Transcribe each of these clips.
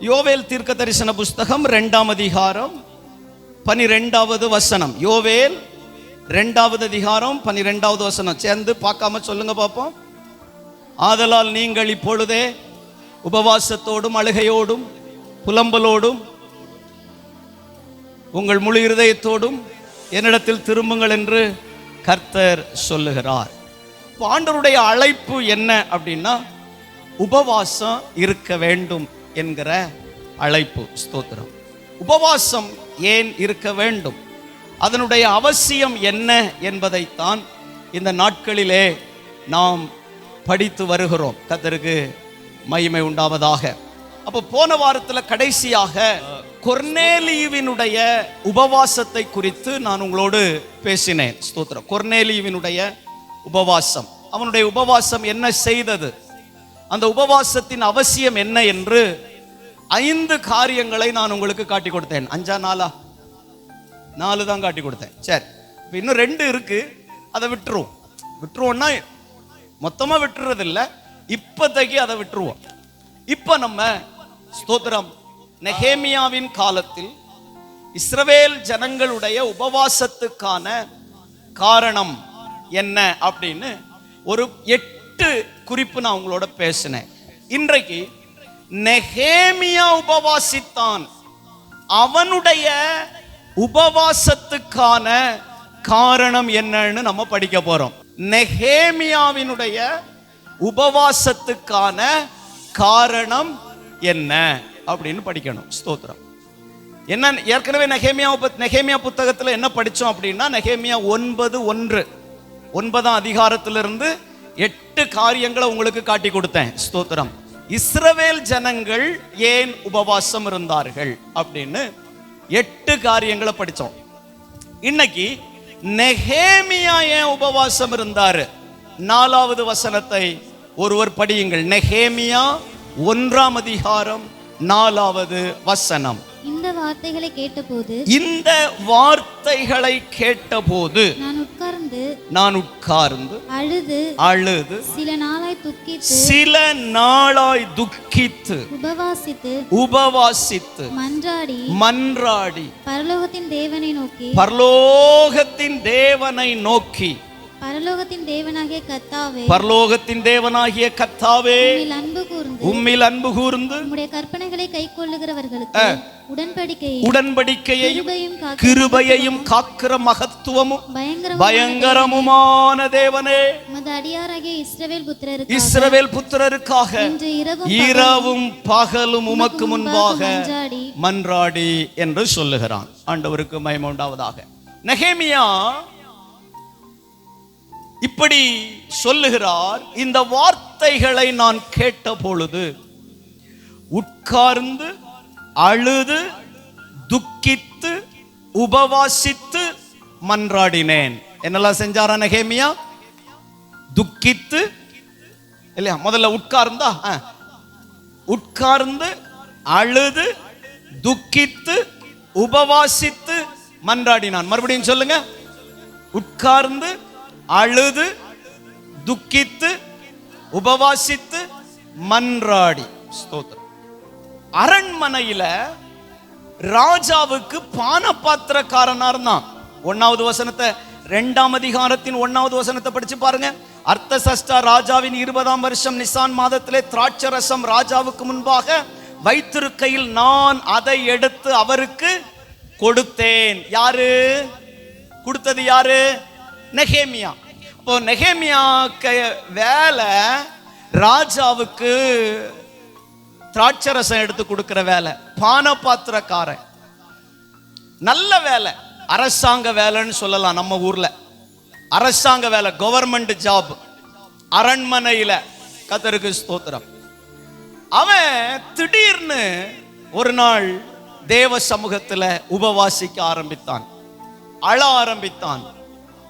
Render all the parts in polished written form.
யோவேல் தீர்க்க தரிசன புஸ்தகம் 2ஆம் அதிகாரம் 12வது வசனம். யோவேல் 2வது அதிகாரம் 12வது வசனம். சேர்ந்து பார்க்காம சொல்லுங்க பார்ப்போம். ஆதலால் நீங்கள் இப்பொழுதே உபவாசத்தோடும் அழுகையோடும் புலம்பலோடும் உங்கள் முழு இருதயத்தோடும் என்னிடத்தில் திரும்புங்கள் என்று கர்த்தர் சொல்லுகிறார். ஆண்டவருடைய அழைப்பு என்ன அப்படின்னா, உபவாசம் இருக்க வேண்டும் என்கிற அழைப்பு. ஸ்தோத்திரம். உபவாசம் ஏன் இருக்க வேண்டும், அதனுடைய அவசியம் என்ன என்பதைத்தான் இந்த நாட்களிலே நாம் படித்து வருகிறோம். கர்த்தருக்கு மகிமை உண்டாவதாக. அப்போ போன வாரத்தில் கடைசியாக கொர்நேலியுவினுடைய உபவாசத்தை குறித்து நான் உங்களோடு பேசினேன். ஸ்தோத்திரம். கொர்நேலியுவினுடைய உபவாசம், அவனுடைய உபவாசம் என்ன செய்தது, அந்த உபவாசத்தின் அவசியம் என்ன என்று 5 காரியங்களை நான் உங்களுக்கு காட்டி கொடுத்தேன். 5 4 தான் காட்டி கொடுத்தேன். சரி, இன்னும் 2 இருக்கு, அதை விட்டுருவோம்னா மொத்தமா விட்டுறது இல்லை, இப்போதைக்கு அதை விட்டுருவோம். இப்ப நம்ம ஸ்தோத்திரம் நெகேமியாவின் காலத்தில் இஸ்ரவேல் ஜனங்களுடைய உபவாசத்துக்கான காரணம் என்ன அப்படின்னு ஒரு 8 குறிப்பு நான் உங்களோட பேசினேன். இன்றைக்கு நெகேமியா உபவாசித்தான், அவனுடைய உபவாசத்துக்கான காரணம் என்னன்னு நம்ம படிக்க போறோம். நெகேமியாவினுடைய உபவாசத்துக்கான காரணம் என்ன அப்படின்னு படிக்கணும். ஸ்தோத்திரம். என்ன, ஏற்கனவே நெகேமியா புத்தகத்தில் என்ன படிச்சோம் அப்படின்னா, நெகேமியா 9:1 அதிகாரத்திலிருந்து 8 காரியங்களை உங்களுக்கு காட்டி கொடுத்தேன். ஸ்தோத்திரம். இஸ்ரவேல் ஜனங்கள் ஏன் உபவாசம் இருந்தார்கள் அப்படின்னு 8 காரியங்களை படிச்சோம். இன்னைக்கு நெகேமியா ஏன் உபவாசம் இருந்தாரு, 4வது வசனத்தை ஒருவர் படியுங்கள். நெகேமியா 1ஆம் அதிகாரம் 4வது வசனம். இந்த வார்த்தைகளை கேட்டபோது நான் உட்கார்ந்து அழுது சில நாளாய் துக்கித்து உபவாசித்து மன்றாடி பரலோகத்தின் தேவனை நோக்கி பரலோகத்தின் தேவனாகிய கர்த்தாவே உம்மில் அன்பு கூர்ந்து உம்முடைய கற்பனைகளை கைக்கொள்ளுகிறவர்களுக்கு உடன்படிக்கையையும் கிருபையையும் காக்கிற மகத்துவமும் பயங்கரமுமான தேவனே, இஸ்ரவேல் புத்திரருக்காக இரவும் பகலும் உமக்கு முன்பாக மன்றாடி என்று சொல்லுகிறான். ஆண்டவருக்கு மகிமை உண்டாவதாக. நெகேமியா இப்படி சொல்லுகிறார். இந்த வார்த்தைகளை நான் கேட்ட பொழுது உட்கார்ந்து அழுது துக்கித்து உபவாசித்து மன்றாடினேன். என்னெல்லாம் செஞ்சாரா நெகேமியா? துக்கித்து இல்லையா, முதல்ல உட்கார்ந்து அழுது துக்கித்து உபவாசித்து மன்றாடினான். மறுபடியும் சொல்லுங்க. உட்கார்ந்து அழுது துக்கித்து உபவாசித்து மன்றாடி. ஸ்தோத்திரம். அரண்மனையில ராஜாவுக்கு பானபாத்திரக்காரனா இருந்தான். 1வது வசனத்தை 2ஆம் அதிகாரத்தின் 1வது வசனத்தை படிச்சு பாருங்க. அர்த்தசஷ்டா ராஜாவின் 20ஆம் வருஷம் நிசான் மாதத்திலே திராட்சரசம் ராஜாவுக்கு முன்பாக வைத்திருக்கையில் நான் அதை எடுத்து அவருக்கு கொடுத்தேன். யாரு கொடுத்தது? யாரு? நெகேமியா. இப்போ நெகேமியாக்கு வேலை ராஜாவுக்கு திராட்சரசம் எடுத்து கொடுக்கிற வேலை, பானபாத்திரக்காரன். நல்ல வேலை, அரசாங்க வேலைன்னு சொல்லலாம். நம்ம ஊர்ல அரசாங்க வேலை, கவர்மெண்ட் ஜாப், அரண்மனையில. கர்த்தருக்கு ஸ்தோத்திரம். அவன் திடீர்னு ஒரு நாள் தேவ சமூகத்துல உபவாசிக்க ஆரம்பித்தான், அழ ஆரம்பித்தான்,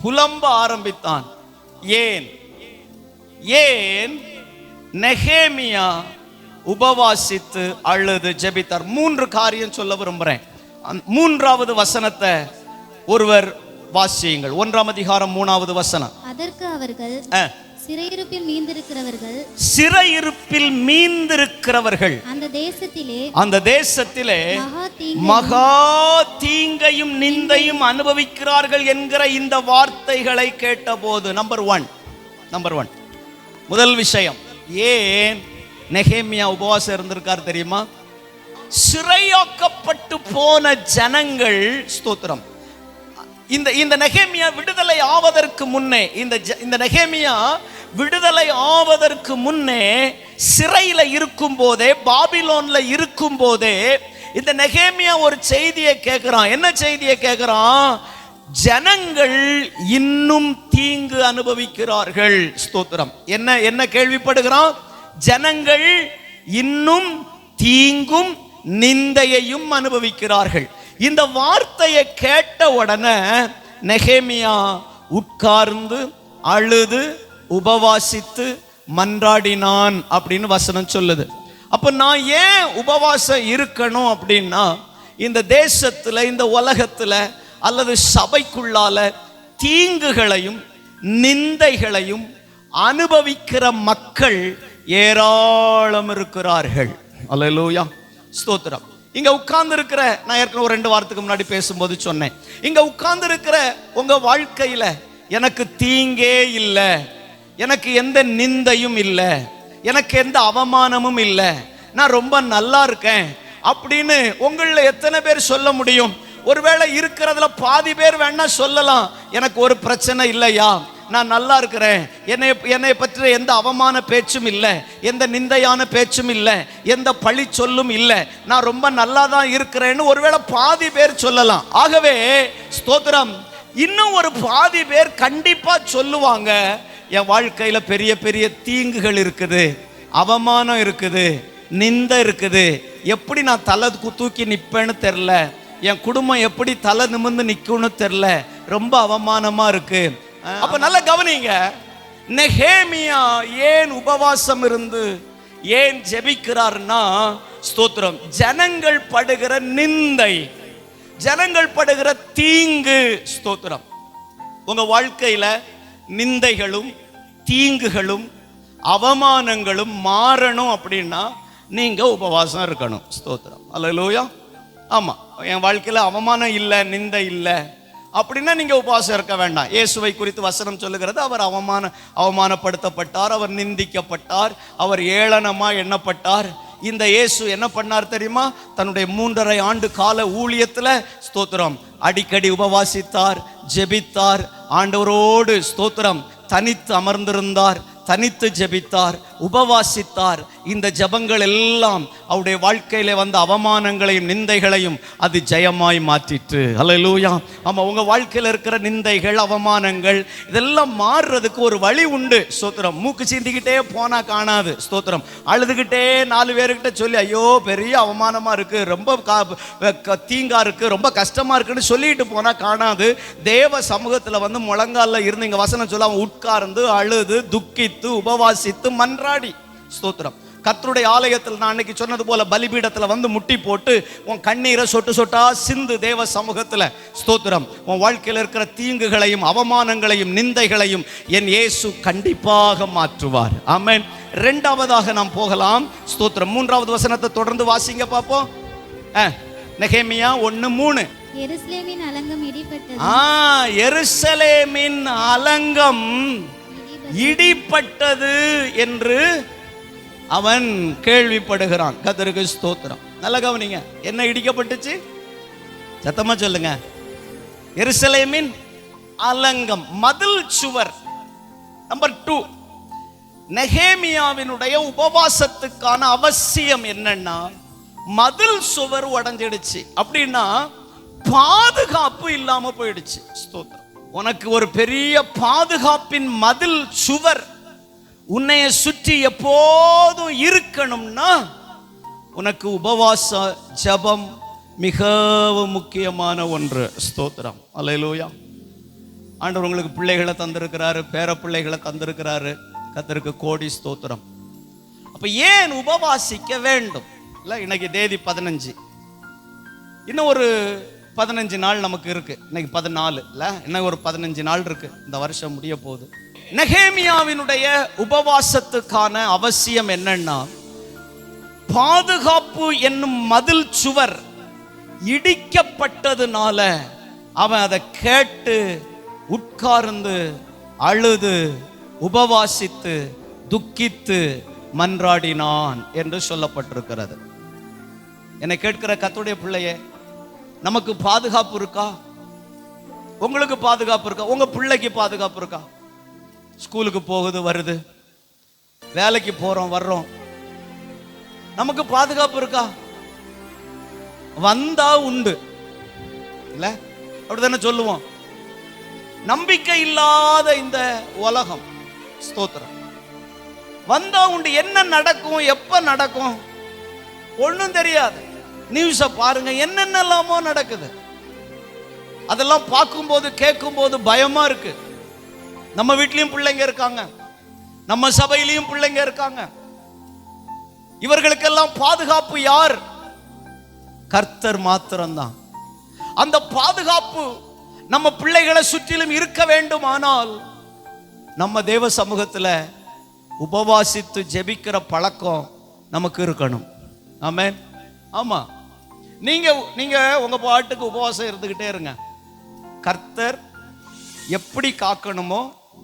புலம்ப ஆரம்பித்தான். ஏன் நெகேமியா உபவாசித்து அழுது ஜெபித்தார்? 3 காரியம் சொல்ல விரும்புறேன். 3வது வசனத்தை ஒருவர் வாசியுங்கள். 1ஆம் அதிகாரம் 3வது வசனம். அதற்கு அவர்கள் சிறையிருப்பில் மீந்திருக்கிறவர்கள் அந்த அந்த தேசத்திலே மகா தீங்கையும் நிந்தையும் அனுபவிக்கிறார்கள் என்கிற இந்த வார்த்தைகளை கேட்டபோது நம்பர் ஒன் முதல் விஷயம், ஏன் நெகேமியா உபவாசம் இருந்திருக்கார் தெரியுமா? சிறையாக்கப்பட்டு போன ஜனங்கள், ஸ்தோத்திரம், இந்த நெகேமியா விடுதலை ஆவதற்கு முன்னே, இந்த நெகேமியா விடுதலை ஆவதற்கு முன்னே சிறையில இருக்கும் போதே, பாபிலோன்ல இருக்கும் போதே இந்த நெகேமியா ஒரு செய்தியை கேட்கிறான். என்ன செய்தியை கேட்கிறான்? ஜனங்கள் இன்னும் தீங்கு அனுபவிக்கிறார்கள். ஸ்தோத்திரம். என்ன கேள்விப்படுகிறான்? ஜனங்கள் இன்னும் தீங்கும் நிந்தையையும் அனுபவிக்கிறார்கள். இந்த வார்த்தையை கேட்ட உடனே நெகேமியா உட்கார்ந்து அழுது உபவாசித்து மன்றாடினான் அப்படின்னு வசனம் சொல்லுது. அப்ப நான் ஏன் உபவாசம் இருக்கணும் அப்படின்னா, இந்த தேசத்துல, இந்த உலகத்துல அல்லது சபைக்குள்ளால தீங்குகளையும் நிந்தைகளையும் அனுபவிக்கிற மக்கள் ஏராளம் இருக்கிறார்கள். அல்லேலூயா, ஸ்தோத்திரம். இங்க உட்கார்ந்து இருக்கிற, நான் ஏற்கனவே 2 வாரத்துக்கு முன்னாடி பேசும்போது சொன்னேன், இங்க உட்கார்ந்து இருக்கிற உங்க வாழ்க்கையில எனக்கு தீங்கே இல்லை, எனக்கு எந்த நிந்தையும் இல்லை, எனக்கு எந்த அவமானமும் இல்லை, நான் ரொம்ப நல்லா இருக்கேன் அப்படின்னு உங்கள எத்தனை பேர் சொல்ல முடியும்? ஒருவேளை இருக்கிறதுல பாதி பேர் வேணா சொல்லலாம், எனக்கு ஒரு பிரச்சனை இல்லையா, நான் நல்லா இருக்கிறேன், என்னை பற்றி எந்த அவமான பேச்சும் இல்லை, எந்த நிந்தையான பேச்சும் இல்லை, எந்த பழி சொல்லும் இல்லை, நான் ரொம்ப நல்லா தான் இருக்கிறேன்னு ஒருவேளை பாதி பேர் சொல்லலாம். ஆகவே ஸ்தோத்திரம், இன்னும் ஒரு பாதி பேர் கண்டிப்பா சொல்லுவாங்க, என் வாழ்க்கையில பெரிய பெரிய தீங்குகள் இருக்குது, அவமானம் இருக்குது, நிந்தை இருக்குது, எப்படி நான் தலை தூக்கி நிப்பேன்னு தெரில, என் குடும்பம் எப்படி தலை நிமிர்ந்து நிக்கும்னு தெரில, ரொம்ப அவமானமா இருக்கு. அப்ப நல்ல கவனிங்க, நெகேமியா ஏன் உபவாசம் இருந்து ஏன் ஜெபிக்கிறார்னா, ஸ்தோத்திரம், ஜனங்கள் படுகிற நிந்தை, ஜனங்கள் படுகிற தீங்கு, ஸ்தோத்திரம். உங்க வாழ்க்கையில நிந்தைகளும் தீங்குகளும் அவமானங்களும் மாறணும் அப்படின்னா நீங்க உபவாசம் இருக்கணும். ஸ்தோத்திரம். அல்லேலூயா. ஆமா, என் வாழ்க்கையில அவமானம் இல்லை, நிந்தை இல்லை அப்படின்னா நீங்க உபவாசம் இருக்க வேண்டாம். இயேசுவை குறித்து வசனம் சொல்லுகிறது, அவர் அவமானப்படுத்தப்பட்டார், அவர் நிந்திக்கப்பட்டார், அவர் ஏளனமா எண்ணப்பட்டார். இந்த இயேசு என்ன பண்ணார் தெரியுமா? தன்னுடைய 3.5 ஆண்டு கால ஊழியத்துல, ஸ்தோத்திரம், அடிக்கடி உபவாசித்தார், ஜெபித்தார், ஆண்டவரோடு ஸ்தோத்திரம் தனித்து அமர்ந்திருந்தார், தனித்து ஜெபித்தார், உபவாசித்தார். இந்த ஜெபங்கள் எல்லாம் அவருடைய வாழ்க்கையில வந்த அவமானங்களையும் நிந்தைகளையும் அது ஜெயமாய் மாற்றிற்று. அல்லேலூயா. ஆமா, உங்க வாழ்க்கையில இருக்கிற நிந்தைகள், அவமானங்கள் இதெல்லாம் மாறுறதுக்கு ஒரு வழி உண்டு. ஸ்தோத்திரம். மூக்கு சீந்திக்கிட்டே போனா காணாது. ஸ்தோத்திரம். அழுதுகிட்டே 4 பேருக்கிட்ட சொல்லி, ஐயோ பெரிய அவமானமா இருக்கு, ரொம்ப தீங்கா இருக்கு, ரொம்ப கஷ்டமா இருக்குன்னு சொல்லிட்டு போனா காணாது. தேவ சமூகத்துல வந்து முழங்கால இருந்து, இங்க வசனம் சொல்ல, அவன் உட்கார்ந்து அழுது துக்கித்து உபவாசித்து மன்றாடி, ஸ்தோத்திரம். கர்த்தருடைய ஆலயத்தில் நான் அன்னைக்கு சொன்னது போல பலிபீடத்துல வந்து முட்டி போட்டு உன் கண்ணீரை சொட்டு சொட்டா சிந்து தேவ சமூகத்துல, ஸ்தோத்திரம். உன் வாழ்க்கையில் இருக்கிற தீங்குகளையும் அவமானங்களையும் நிந்தைகளையும் என் இயேசு கண்டிப்பாக மாற்றுவார். ஆமென். 2வதாக நாம் போகலாம். ஸ்தோத்திரம். 3வது வசனத்தை தொடர்ந்து வாசிங்க பாப்போம். நெகேமியா 1:3. எருசலேமின் அலங்கம் இடிபட்டது. எருசலேமின் அலங்கம் இடிபட்டது என்று அவன் கேள்விப்படுகிறான். கர்த்தருக்கு ஸ்தோத்திரம். நல்ல கவனிங்க, என்ன இடிக்கப்பட்டுச்சு? சத்தமா சொல்லுங்க. எருசலேமின் அலங்கம், மதில் சுவர். நம்பர் 2, நெகேமியாவினுடைய உபவாசத்துக்கான அவசியம் என்னன்னா, மதில் சுவர் உடைஞ்சிடுச்சு அப்படின்னா பாதுகாப்பு இல்லாம போயிடுச்சு. ஸ்தோத்திரம். உனக்கு ஒரு பெரிய பாதுகாப்பின் மதில் சுவர் உன்னைய சுற்றி எப்போதும் இருக்கணும்னா உனக்கு உபவாச ஜெபம் மிகவும் முக்கியமான ஒன்று. ஸ்தோத்திரம். அல்லேலூயா. ஆண்டவர் உங்களுக்கு பிள்ளைகளை தந்திருக்கிறாரு, பேர பிள்ளைகளை தந்திருக்கிறாரு. கர்த்தருக்கு கோடி ஸ்தோத்திரம். அப்ப ஏன் உபவாசிக்க வேண்டும்? இல்ல, இன்னைக்கு தேதி 15, இன்னும் ஒரு 15 நாள் நமக்கு இருக்கு. இன்னைக்கு 14 இல்ல, இன்னும் ஒரு 15 நாள் இருக்கு, இந்த வருஷம் முடிய போகுது. நெகேமியாவினுடைய உபவாசத்துக்கான அவசியம் என்னன்னா, பாதுகாப்பு என்னும் மதில் சுவர் இடிக்கப்பட்டதுனால அவன் அதை கேட்டு உட்கார்ந்து அழுது உபவாசித்து துக்கித்து மன்றாடினான் என்று சொல்லப்பட்டிருக்கிறது. என்னை கேட்கிற கர்த்தருடைய பிள்ளையே, நமக்கு பாதுகாப்பு இருக்கா? உங்களுக்கு பாதுகாப்பு இருக்கா? உங்க பிள்ளைக்கு பாதுகாப்பு இருக்கா? ஸ்கூலுக்கு போகுது வருது, வேலைக்கு போறோம் வர்றோம், நமக்கு பாதுகாப்பு இருக்கா? வந்தா உண்டு இல்ல, அப்படித்தானே சொல்லுவோம். நம்பிக்கை இல்லாத இந்த உலகம், ஸ்தோத்திரம், வந்தா உண்டு. என்ன நடக்கும், எப்ப நடக்கும் ஒண்ணும் தெரியாது. நியூஸ பாருங்க, என்னென்னலாமோ நடக்குது. அதெல்லாம் பார்க்கும்போது கேட்கும்போது பயமா இருக்கு. நம்ம வீட்லயும் பிள்ளைங்க இருக்காங்க, நம்ம சபையிலையும் பிள்ளைங்க இருக்காங்க. இவர்களுக்கெல்லாம் பாதுகாப்பு யார்? கர்த்தர் மாத்திரம்தான். அந்த பாதுகாப்பு நம்ம பிள்ளைகளை சுற்றிலும் இருக்க வேண்டுமானால் நம்ம தேவ சமூகத்துல உபவாசித்து ஜெபிக்கிற பழக்கம் நமக்கு இருக்கணும். ஆமென். ஆமா, நீங்க உங்க பாட்டுக்கு உபவாசம் இருந்துகிட்டே இருங்க. கர்த்தர் எப்படி காக்கணுமோ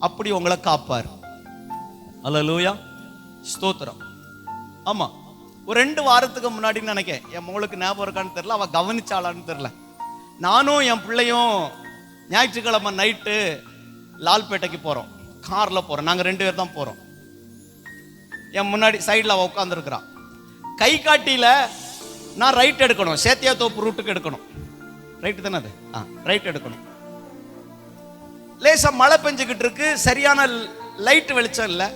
அப்படி உங்களை காப்பார். அல்லேலூயா, ஸ்தோத்திரம். ஆமா, ஒரு 2 வாரத்துக்கு முன்னாடி நினைக்கிறேன், என் மகளுக்கு ஞாபகம் இருக்கான்னு தெரியல, அவ கவனிச்சாளான்னு தெரியல, நானும் என் பிள்ளையும் ஞாயிற்றுக்கிழமை நைட்டு லால்பேட்டைக்கு போறோம். கார்ல போறோம், நாங்க 2 பேர் தான் போறோம். என் முன்னாடி சைட்ல அவ உட்காந்துருக்கிறான். கை காட்டியில நான் ரைட் எடுக்கணும், சேத்தியா தோப்பு ரூட்டுக்கு எடுக்கணும். ரைட்டு தானே அது? ரைட் எடுக்கணும். லேசா மழை பெஞ்சுக்கிட்டு இருக்கு, சரியான லைட் வெளிச்சம் இல்லை.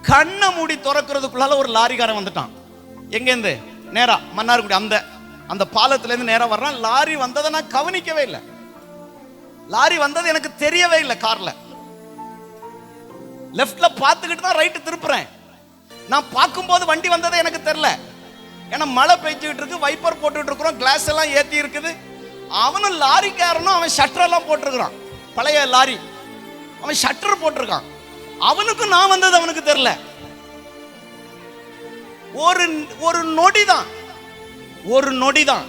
கண்ணை மூடி திறக்கிறதுக்குள்ளால ஒரு லாரிக்காரன் வந்துட்டான். எங்கேருந்து? நேரா மன்னார்குடி அந்த பாலத்துல இருந்து நேரா வர்றான். லாரி வந்ததை நான் கவனிக்கவே இல்லை. லாரி வந்தது எனக்கு தெரியவே இல்லை. கார்ல லெஃப்ட்ல பார்த்துக்கிட்டு தான் ரைட்டு திருப்புறேன். நான் பார்க்கும்போது வண்டி வந்ததை எனக்கு தெரியல. ஏன்னா மழை பெய்ஞ்சுக்கிட்டு இருக்கு, வைப்பர் போட்டுட்டு இருக்கிறோம், கிளாஸ் எல்லாம் ஏத்தி இருக்குது. அவனும் லாரிக்காரனும் அவன் ஷட்டர் எல்லாம் போட்டிருக்கிறான், பழைய லாரி, அவன் ஷட்டர் போட்டிருக்கான். அவனுக்கும் நான் வந்தது அவனுக்கு தெரியல. ஒரு நொடிதான்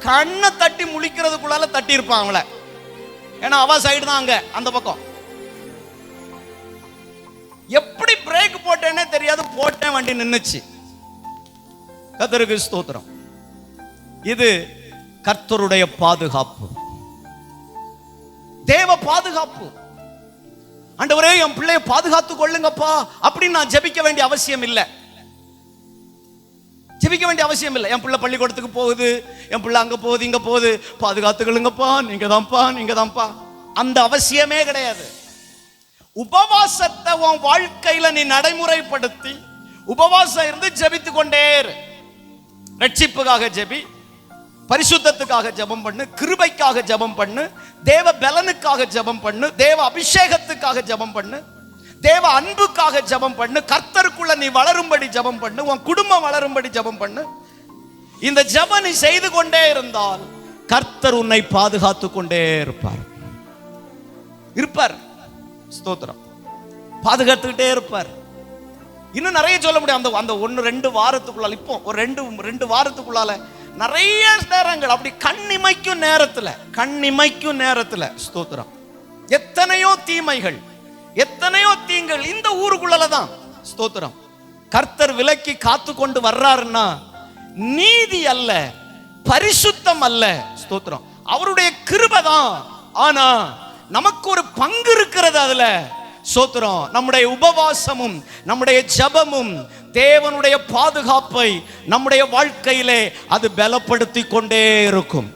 கண்ணை தட்டி முழிக்கிறதுக்குள்ளால தட்டி இருப்பான் அவளை. ஏன்னா அவ சைடு தான் அங்க அந்த பக்கம். எப்படி பிரேக் போட்டேன்னே தெரியாது, போட்டேன், வண்டி நின்னுச்சு. கர்த்தருக்கு ஸ்தோத்திரம். இது கர்த்தருடைய பாதுகாப்பு, தேவ பாதுகாப்பு. ஆண்டவரே என் பிள்ளையை பாதுகாத்து கொள்ளுங்கப்பா அப்படின்னு நான் ஜெபிக்க வேண்டிய அவசியம் இல்லை. ஜெபிக்க வேண்டிய அவசியம் இல்லை. என் பிள்ளை பள்ளிக்கூடத்துக்கு போகுது, என் பிள்ளை அங்க போகுது இங்க போகுது, பாதுகாத்து கொள்ளுங்கப்பா, நீங்க தான்ப்பா, அந்த அவசியமே கிடையாது. உபவாசத்தை உன் வாழ்க்கையில நீ நடைமுறைப்படுத்தி உபவாசம் இருந்து ஜெபித்து கொண்டே இரு. ரட்சிப்புக்காக ஜெபி, பரிசுத்தத்துக்காக ஜெபம் பண்ணு, கிருபைக்காக ஜெபம் பண்ணு, தேவ பலனுக்காக ஜெபம் பண்ணு, தேவ அபிஷேகத்துக்காக ஜெபம் பண்ணு, தேவ அன்புக்காக ஜெபம் பண்ணு, கர்த்தருக்குள்ள நீ வளரும்படி ஜெபம் பண்ணு, உன் குடும்பம் வளரும்படி ஜெபம் பண்ணு. இந்த ஜெபம் நீ செய்து கொண்டே இருந்தால் கர்த்தர் உன்னை பாதுகாத்து கொண்டே இருப்பார். ஸ்தோத்திரம். பாதுகாத்துக்கிட்டே இருப்பார். இன்னும் நிறைய சொல்ல முடியும். அந்த 1-2 வாரத்துக்குள்ளால, இப்போ ஒரு 2 வாரத்துக்குள்ளால நிறைய நேரங்கள் அப்படி கண்ணிமைக்கும் நேரத்துல ஸ்தோத்திரம், எத்தனையோ தீமைகள், எத்தனையோ தீங்கள் இந்த ஊருக்குள்ளதான். ஸ்தோத்திரம். கர்த்தர் விலக்கி காத்து கொண்டு வர்றாருன்னா நீதி அல்ல, பரிசுத்தம் அல்ல. ஸ்தோத்திரம். அவருடைய கிருபை தான். ஆனா நமக்கு ஒரு பங்கு இருக்கிறது அதுல. ஸ்தோத்திரம். நம்முடைய உபவாசமும் நம்முடைய ஜெபமும் தேவனுடைய பாதுகாப்பை நம்முடைய வாழ்க்கையிலே அது பலப்படுத்தி கொண்டே இருக்கும்.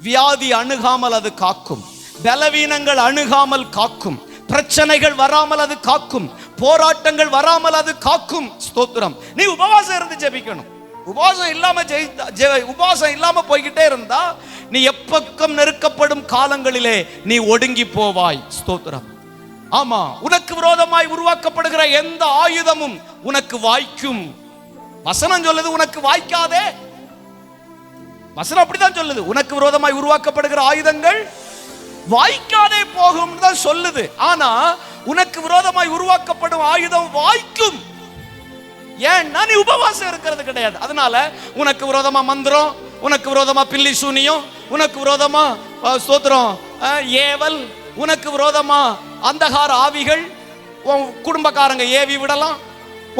வியாதி அணுகாமல் அது காக்கும், பலவீனங்கள் அணுகாமல் காக்கும், பிரச்சனைகள் வராமல் அது காக்கும், போராட்டங்கள் வராமல் அது காக்கும். ஸ்தோத்திரம். நீ உபவாசம் இருந்து ஜெபிக்கணும். உபவாசம் இல்லாம போய்கிட்டே இருந்தா நீ எப்பக்கம் நெருக்கப்படும் காலங்களிலே நீ ஒடுங்கி போவாய். ஸ்தோத்திரம். ஆமா, உனக்கு விரோதமாய் உருவாக்கப்படுகிற எந்த ஆயுதமும் உனக்கு வாய்க்கும். வசனம் சொல்லுது உனக்கு வாய்க்காதே. வசனம் அப்படிதான் சொல்லுது. உனக்கு விரோதமாய் உருவாக்கப்படுகிற ஆயுதங்கள் வாய்க்காதே போகும் தான் சொல்லுது. ஆனா உனக்கு விரோதமாய் உருவாக்கப்படும் ஆயுதம் வாய்க்கும். ஏன்னா நீ உபவாசம் இருக்கிறது கிடையாது. அதனால உனக்கு விரோதமா மந்திரம், உனக்கு விரோதமா பில்லி சூனியம், உனக்கு விரோதமா ஸ்தோத்திரம் ஏவல், உனக்கு விரோதமா அந்தகார ஆவிகள், உன் குடும்பக்காரங்க ஏவி விடலாம்,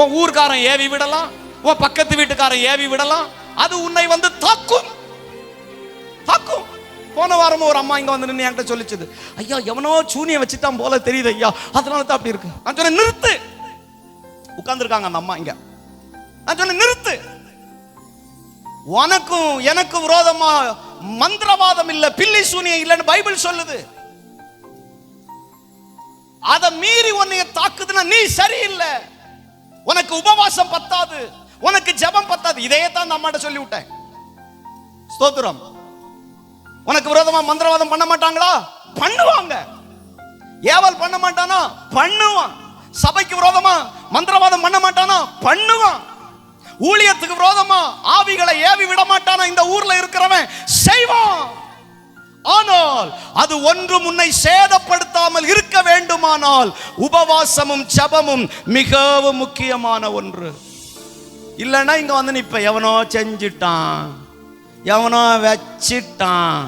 உன் ஊர்க்காரன் ஏவி விடலாம், உன் பக்கத்து வீட்டுக்காரன் ஏவி விடலாம். அது உன்னை வந்து தாக்கும். போன வாரமும் ஒரு அம்மா இங்க வந்து நின்று என்கிட்ட சொல்லிச்சது, ஐயா எவனோ சூனியம் வச்சுட்டான் போல தெரியுது ஐயா, அதனால தான் அப்படி இருக்கு. நான் சொன்னேன் நிறுத்து. உட்கார்ந்துருக்காங்க அந்த அம்மா இங்க. நான் சொன்னேன் நிறுத்து. உனக்கும் எனக்கு விரோதமா மந்திரவாதம் இல்ல, பில்லி சூனியம் இல்லைன்னு பைபிள் சொல்லுது. அதை மீறி உன்னைய தாக்குதுன்னா நீ சரியில்லை. உனக்கு உபவாசம் பத்தாது, உனக்கு ஜெபம் பத்தாது. இதையே தான் அந்த அம்மாட்ட சொல்லி விட்டேன். ஸ்தோத்திரம். உனக்கு விரோதமா மந்திரவாதம் பண்ண மாட்டாங்களா? பண்ணுவாங்க. ஏவல் பண்ண மாட்டானா? பண்ணுவான். சபைக்கு விரோதமா மந்திரவாதம் பண்ண மாட்டானா? பண்ணுவான். ஊழியத்துக்கு விரோதமா ஆவிகளை ஏவி விட மாட்டானா? இந்த ஊர்ல இருக்கிறவன் செய்வான். ஆனால் அது ஒன்றும் உன்னை சேதப்படுத்தாமல் இருக்க வேண்டுமானால் உபவாசமும் ஜெபமும் மிகவும் முக்கியமான ஒன்று. இல்லைன்னா இங்க வந்து நிப்ப, எவனோ செஞ்சிட்டான், எவனோ வச்சிட்டான்,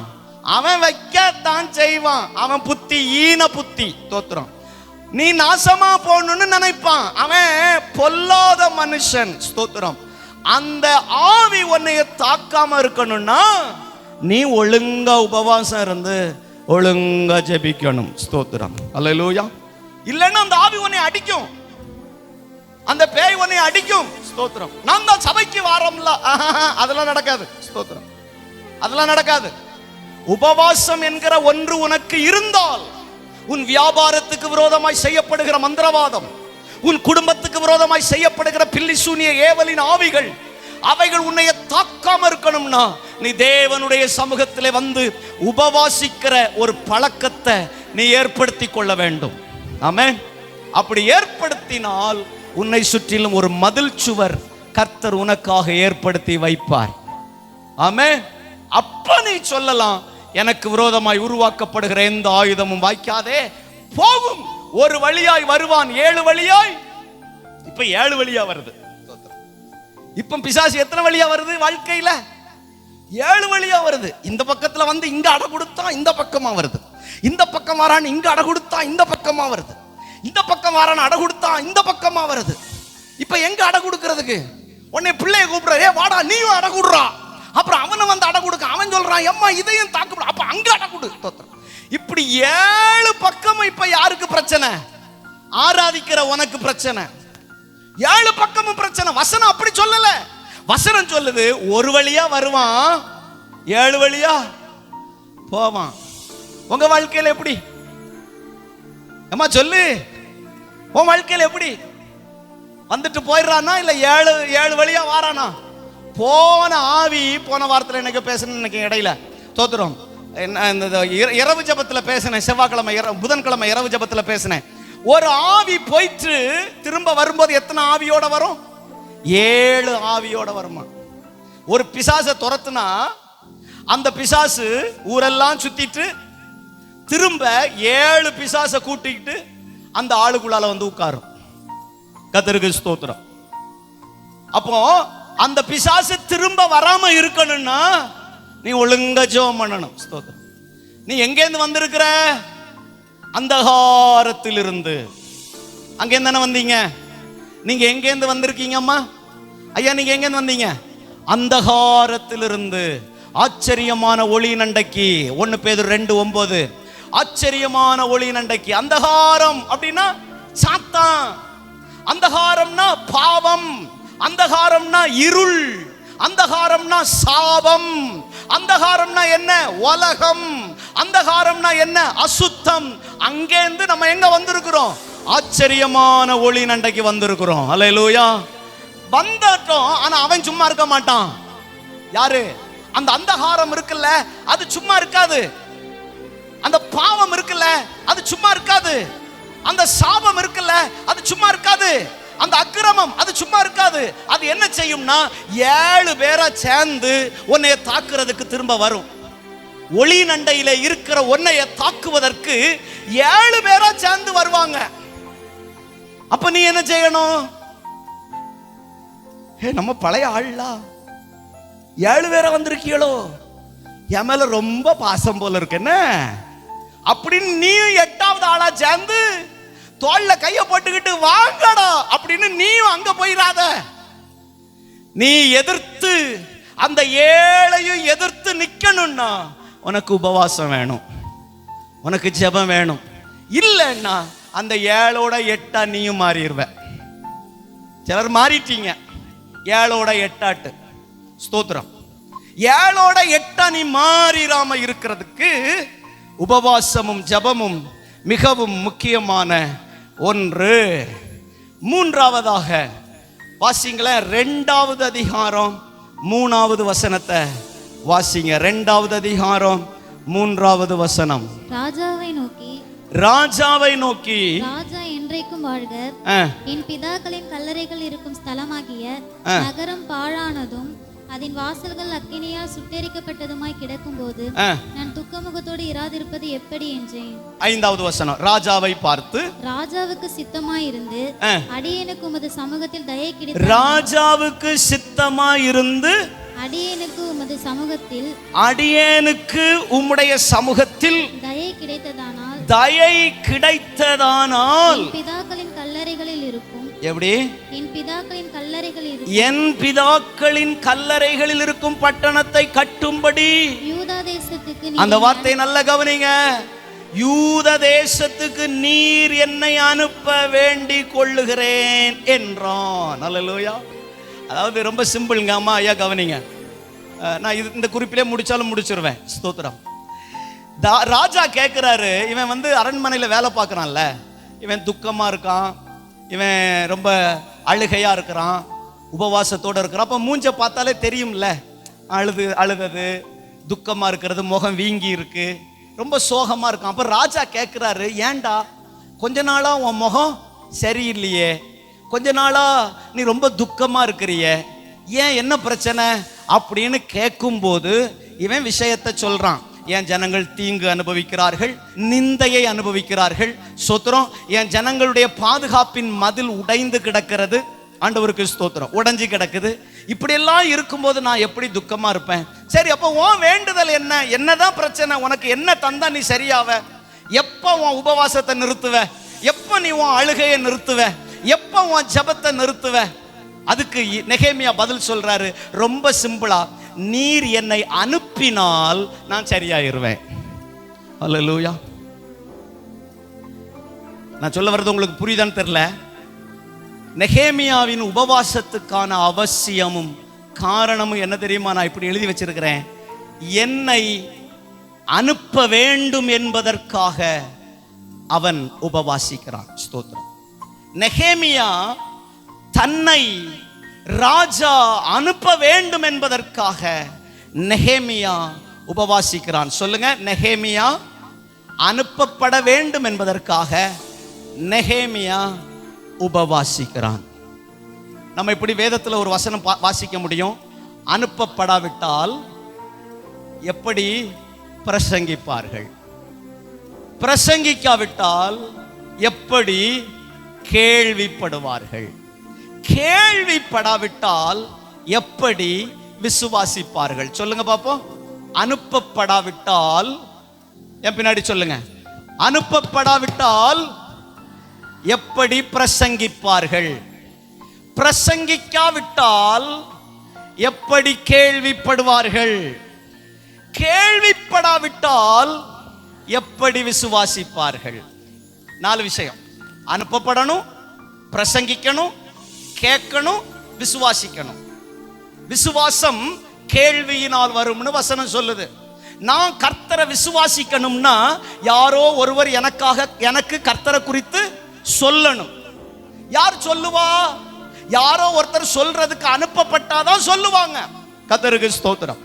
அவன் வைக்கத்தான் செய்வான். அவன் புத்தி ஈன புத்தி. தோத்திரம். நீ நாசமா போகணும்னு நினைப்பான். அவன் பொல்லாத மனுஷன். ஸ்தோத்திரம். அந்த ஆவி உன்னைய தாக்காம இருக்கணும்னா நீ ஒழுங்கா உபவாசம் இருந்து ஒழுங்கா ஜெபிக்கணும். ஸ்தோத்திரம். அல்லேலூயா. இல்லைன்னா அந்த ஆவி உன்னை அடிக்கும், அந்த பேய் உன்னை அடிக்கும். ஸ்தோத்திரம். நான் தான் சபைக்கு வாரம்ல, அதெல்லாம் நடக்காது. ஸ்தோத்திரம். அதெல்லாம் நடக்காது. உபவாசம் என்கிற ஒன்று உனக்கு இருந்தால் உன் வியாபாரத்துக்கு விரோதமாய் செய்யப்படுகிற மந்திரவாதம், உன் குடும்பத்துக்கு விரோதமாய் செய்யப்படுகிற பில்லி சூனிய ஏவலின் ஆவிகள், அவைகள் உன்னை தாக்காம இருக்கணும்னா நீ தேவனுடைய சமூகத்திலே வந்து உபவாசிக்கிற ஒரு பழக்கத்தை நீ ஏற்படுத்தி கொள்ள வேண்டும். ஆமென். அப்படி ஏற்படுத்தினால் உன்னை சுற்றிலும் ஒரு மதில் சுவர் கர்த்தர் உனக்காக ஏற்படுத்தி வைப்பார். ஆமென். அப்ப நீ சொல்லலாம், எனக்கு விரோதமாய் உருவாக்கப்படுகிற எந்த ஆயுதமும் வாய்க்காதே போகும். ஒரு வழியாய் வருவான், 7 வழியாய். இப்ப 7 வழியா வருது. இப்ப பிசாசு எத்தனை வழியா வருது வாழ்க்கையில? 7 வழியா வருது. இந்த பக்கத்துல வந்து இங்க அடை கொடுத்தா இந்த பக்கமா வருது, இந்த பக்கம் வரான் இங்க அடை கொடுத்தா இந்த பக்கமா வருது, இந்த பக்கம் வரான் அடை கொடுத்தா இந்த பக்கமா வருது. இப்ப எங்க அடை கொடுக்கிறதுக்கு? உன்னை பிள்ளைய கூப்பிடுற, ஏ வாடா நீயும் அடை கொடுறா. அப்புறம் அவனை வந்து அடை கொடுக்க, அவன் சொல்றான் எம்மா இதையும் தாக்கு, அப்ப அங்க அடை கொடு. இப்படி 7 பக்கமும் இப்ப யாருக்கு பிரச்சனை? ஆராதிக்கிற உனக்கு பிரச்சனை. 7 பக்கமும் பிரச்சனை. வசனம் அப்படி சொல்லல. வசனம் சொல்லுது ஒரு வழியா வருவான், 7 வழியா போவான். உங்க வாழ்க்கையில எப்படி? அம்மா சொல்லு, உன் வாழ்க்கையில எப்படி? வந்துட்டு போயிடுறானா இல்ல 7 வழியா வாரானா? போன ஆவி போன வாரத்தில் எனக்கு பேசணும் எனக்கு இடையில தோத்துறோம். இரவு ஜபத்தில் பேசினேன், செவ்வாய்க்கிழமை புதன்கிழமை இரவு ஜபத்தில் பேசினேன். ஒரு ஆவி போயிட்டு திரும்ப வரும்போது எத்தனை ஆவியோட வரும்? 7 ஆவியோட வருமா. ஒரு பிசாசை துரத்துனா அந்த பிசாசு ஊரெல்லாம் சுத்திட்டு திரும்ப 7 பிசாசை கூட்டிக்கிட்டு அந்த ஆளுக்குள்ளால வந்து உட்காரும். கர்த்தருக்கு ஸ்தோத்திரம். அப்போ அந்த பிசாசு திரும்ப வராம இருக்கணும்னா நீ ஒழுங்கா ஜெபம் பண்ணணும். ஸ்தோத்திரம். நீ எங்கேருந்து வந்திருக்கிற? அந்தகாரத்திலிருந்து. அங்க தானே வந்தீங்க. நீங்க எங்கேருந்து வந்திருக்கீங்க அம்மா? ஐயா நீங்க எங்கேருந்து வந்தீங்க? அந்தகாரத்திலிருந்து ஆச்சரியமான ஒளி நண்டைக்கு. 1 பேதுரு 2:9. ஆச்சரியமான ஒளி நண்டைக்கு. அந்தகாரம் அப்படின்னா சாத்தான், அந்தகாரம்னா பாவம், அந்தகாரம்னா இருள், அந்தகாரம்னா சாபம், அந்தகாரம்னா என்ன? உலகம். அந்தகாரம்னா என்ன? அசுத்தம். அங்கேருந்து நம்ம எங்க வந்திருக்கிறோம்? ஆச்சரியமான ஒளி நண்டைக்கு வந்திருக்கிறோம். அல்லேலூயா. வந்துட்டோம். ஆனா அவன் சும்மா இருக்க மாட்டான். யாரு? அந்த அந்தகாரம் இருக்குல்ல, அது சும்மா இருக்காது. அந்த பாவம் இருக்குல்ல, அது சும்மா இருக்காது. அந்த சாபம் இருக்குல்ல, அது சும்மா இருக்காது. அந்த அக்கிரமம் அது சும்மா இருக்காது. அது என்ன செய்யும்னா 7 பேரா சேர்ந்து உன்னைய தாக்குறதுக்கு திரும்ப வரும். ஒளி நண்டையில இருக்கிற உன்னைய தாக்குவதற்கு 7 பேரா சேர்ந்து வருவாங்க. அப்ப நீ என்ன செய்யணும்? நம்ம பழைய ஆள்லா 7 பேரை வந்திருக்கீங்களோ, என் மேல ரொம்ப பாசம் போல இருக்கு என்ன அப்படின்னு நீயும் 8வது ஆளா சேர்ந்து தோல்ல கைய போட்டுக்கிட்டு வாங்கடா அப்படின்னு நீயும் அங்க போயிடாத. நீ எதிர்த்து அந்த ஏழையும் எதிர்த்து நிக்கணும்னா உனக்கு உபவாசம் வேணும், உனக்கு ஜெபம் வேணும். இல்லைன்னா அந்த 7ஓட 8ஆ நீயும் மாறிடுவ. சிலர் மாறிட்டீங்க 7ஓட 8ஆட்டு. ஸ்தோத்திரம். 7ஓட 8ஆ நீ மாறிராம இருக்கிறதுக்கு உபவாசமும் ஜெபமும் மிகவும் முக்கியமான ஒன்று. 3ஆவதாக வாசிங்களேன், 2வது அதிகாரம் 3வது வசனத்தை வாசிங்க. 2வது அதிகாரம் 3வது வசனம். ராஜாவை நோக்கி ராஜா என்றைக்கும் வாழ்க, என் பிதாக்களின் கல்லறைகள் இருக்கும் ஸ்தலமாகிய நகரம் பாழானதும் அதன் வாசல்கள் அக்கினியால் சுட்டெரிக்கப்பட்டதுமாய் கிடக்கும் போது நான் துக்கமுகத்தோடு இராதிருப்பது எப்படி என்றேன். 5வது வசனம். ராஜாவை பார்த்து, ராஜாவுக்கு சித்தமாயிருந்து அடியேனுக்கு உமது சமூகத்தில் தயை கிடைத்த, ராஜாவுக்கு சித்தமாயிருந்து அடியேனுக்கு உமது சமூகத்தில், அடியேனுக்கு உம்முடைய சமூகத்தில் தயை கிடைத்ததானால், தயை கிடைத்ததானால் பிதாக்களின் கல்லறைகளில் இருக்கும், எப்படி என் பிதாக்களின் கல்லறைகளில் இருக்கும், என் பிதாக்களின் கல்லறைகளில் இருக்கும் பட்டணத்தை கட்டும்படி யூதா தேசத்துக்கு, அந்த வார்த்தை நல்ல கவனிங்க, யூத தேசத்துக்கு நீர் என்னை அனுப்ப வேண்டிக் கொள்ளுகிறேன் என்றான். அல்லேலூயா. அதாவது ரொம்ப சிம்பிள்ங்க. அம்மா ஐயா கவனிங்க, நான் இந்த குறிப்பிலே முடிச்சாலும் முடிச்சிருவேன். ஸ்தோத்திரம். ராஜா கேட்கிறாரு, இவன் அரண்மனையில வேலை பார்க்கறான்ல, இவன் துக்கமா இருக்கான், இவன் ரொம்ப அழுகையா இருக்கிறான், உபவாசத்தோட இருக்கிறான். அப்ப மூஞ்ச பார்த்தாலே தெரியும்ல, அழுதது, துக்கமா இருக்கிறது, முகம் வீங்கி இருக்கு, ரொம்ப சோகமா இருக்கான். அப்ப ராஜா கேட்கிறாரு, ஏண்டா கொஞ்ச நாளா உன் முகம் சரியில்லையே, கொஞ்ச நாளா நீ ரொம்ப துக்கமா இருக்கிறிய, ஏன் என்ன பிரச்சனை அப்படின்னு கேட்கும்போது இவன் விஷயத்தை சொல்றான். என் ஜனங்கள் தீங்கு அனுபவிக்கிறார்கள், நிந்தையை அனுபவிக்கிறார்கள். ஸ்தோத்திரம். என் ஜனங்களுடைய பாதுகாப்பின் மதில் உடைந்து கிடக்கிறது. ஆண்டவருக்கு ஸ்தோத்திரம். உடைஞ்சு கிடக்குது. இப்படி எல்லாம் இருக்கும்போது நான் எப்படி துக்கமா இருப்பேன்? சரி, அப்போ உன் வேண்டுதல் என்ன? என்னதான் பிரச்சனை? உனக்கு என்ன தந்தா நீ சரியாவ? எப்ப உன் உபவாசத்தை நிறுத்துவ? எப்ப நீ உன் அழுகையை நிறுத்துவ? எப்ப உன் ஜெபத்தை நிறுத்துவ? அதுக்கு நெகேமியா பதில் சொல்றாரு, ரொம்ப சிம்பிளா, நீர் என்னை அனுப்பினால் நான் சரியாயிருவேன். அல்லேலூயா. நான் சொல்ல வர்றது உங்களுக்கு புரியுதான்னு தெரியல. நெகேமியாவின் உபவாசத்துக்கான அவசியமும் காரணமும் என்ன தெரியுமா? நான் இப்படி எழுதி வச்சிருக்கிறேன். என்னை அனுப்ப வேண்டும் என்பதற்காக அவன் உபவாசிக்கிறான். ஸ்தோத்திரம். நெகேமியா தன்னை ராஜா அனுப்ப வேண்டும் என்பதற்காக நெகேமியா உபவாசிக்கிறான். சொல்லுங்க, நெகேமியா அனுப்பப்பட வேண்டும் என்பதற்காக நெகேமியா உபவாசிக்கிறான். நம்ம இப்படி வேதத்தில் ஒரு வசனம் வாசிக்க முடியும். அனுப்பப்படாவிட்டால் எப்படி பிரசங்கிப்பார்கள்? பிரசங்கிக்காவிட்டால் எப்படி கேள்விப்படுவார்கள்? கேள்விப்படாவிட்டால் எப்படி விசுவாசிப்பார்கள்? சொல்லுங்க பாப்போம். அனுப்பப்படாவிட்டால், என் பின்னாடி சொல்லுங்க, அனுப்பப்படாவிட்டால் எப்படி பிரசங்கிப்பார்கள்? பிரசங்கிக்காவிட்டால் எப்படி கேள்விப்படுவார்கள்? கேள்விப்படாவிட்டால் எப்படி விசுவாசிப்பார்கள்? 4 விஷயம். அனுப்பப்படணும், பிரசங்கிக்கணும், கேட்கணும், விசுவாசிக்கணும். விசுவாசம் கேள்வியினால் வரும்னு வசனம் சொல்லுது. நான் கர்த்தரை விசுவாசிக்கணும்னா யாரோ ஒருவர் எனக்கு கர்த்தரை குறித்து சொல்லணும். யார் சொல்லுவா? யாரோ ஒருத்தர் சொல்றதுக்கு அனுப்பப்பட்டாதான் சொல்லுவாங்க. கர்த்தருக்கு ஸ்தோத்திரம்.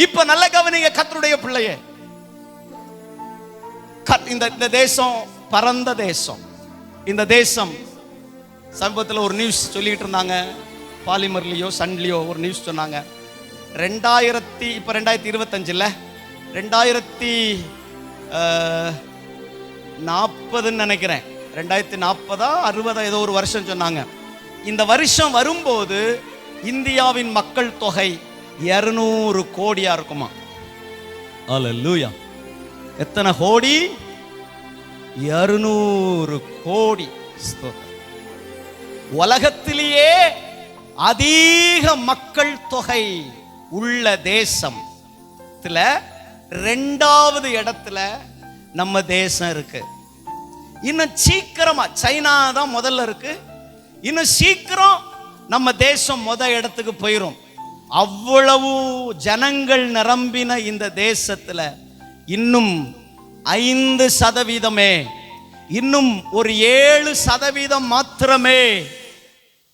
இப்ப நல்ல கவனிங்க கர்த்தருடைய பிள்ளையே. இந்த தேசம் பரந்த தேசம். இந்த தேசம் சமீபத்தில் ஒரு நியூஸ் சொல்லிட்டு இருந்தாங்க, பாலிமர்லயோ சன்லயோ ஒரு நியூஸ் சொன்னாங்க. 2025 2040 நினைக்கிறேன், 2040 60 ஏதோ ஒரு வருஷம் சொன்னாங்க. இந்த வருஷம் வரும்போது இந்தியாவின் மக்கள் தொகை 200 கோடியா இருக்குமா? அல்லேலூயா. எத்தனை கோடி? 200 கோடி. உலகத்திலேயே அதிக மக்கள் தொகை உள்ள தேசத்துல 2வது இடத்துல நம்ம தேசம் இருக்கு. இன்னும் சீக்கிரமா சைனா தான் முதல்ல இருக்கு. இன்னும் சீக்கிரம் நம்ம தேசம் இடத்துக்கு போயிரும். அவ்வளவு ஜனங்கள் நிரம்பின இந்த தேசத்துல இன்னும் 5%, இன்னும் ஒரு 7% மாத்திரமே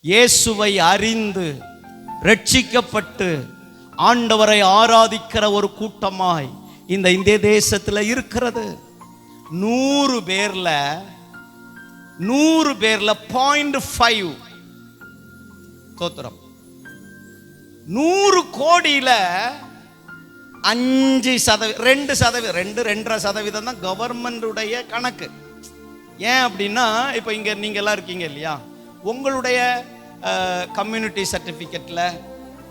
இயேசுவை அறிந்து ரட்சிக்கப்பட்டு ஆண்டவரை ஆராதிக்கிற ஒரு கூட்டமாய் இந்த இந்திய தேசத்துல இருக்கிறது. 100 பேர்ல 0.5 தோத்திரம். 100 கோடியில 5%, 2.5% தான் கவர்மெண்டுடைய கணக்கு. ஏன் அப்படின்னா இப்ப இங்க நீங்க எல்லாம் இருக்கீங்க இல்லையா, உங்களுடைய கம்யூனிட்டி சர்டிபிகேட்ல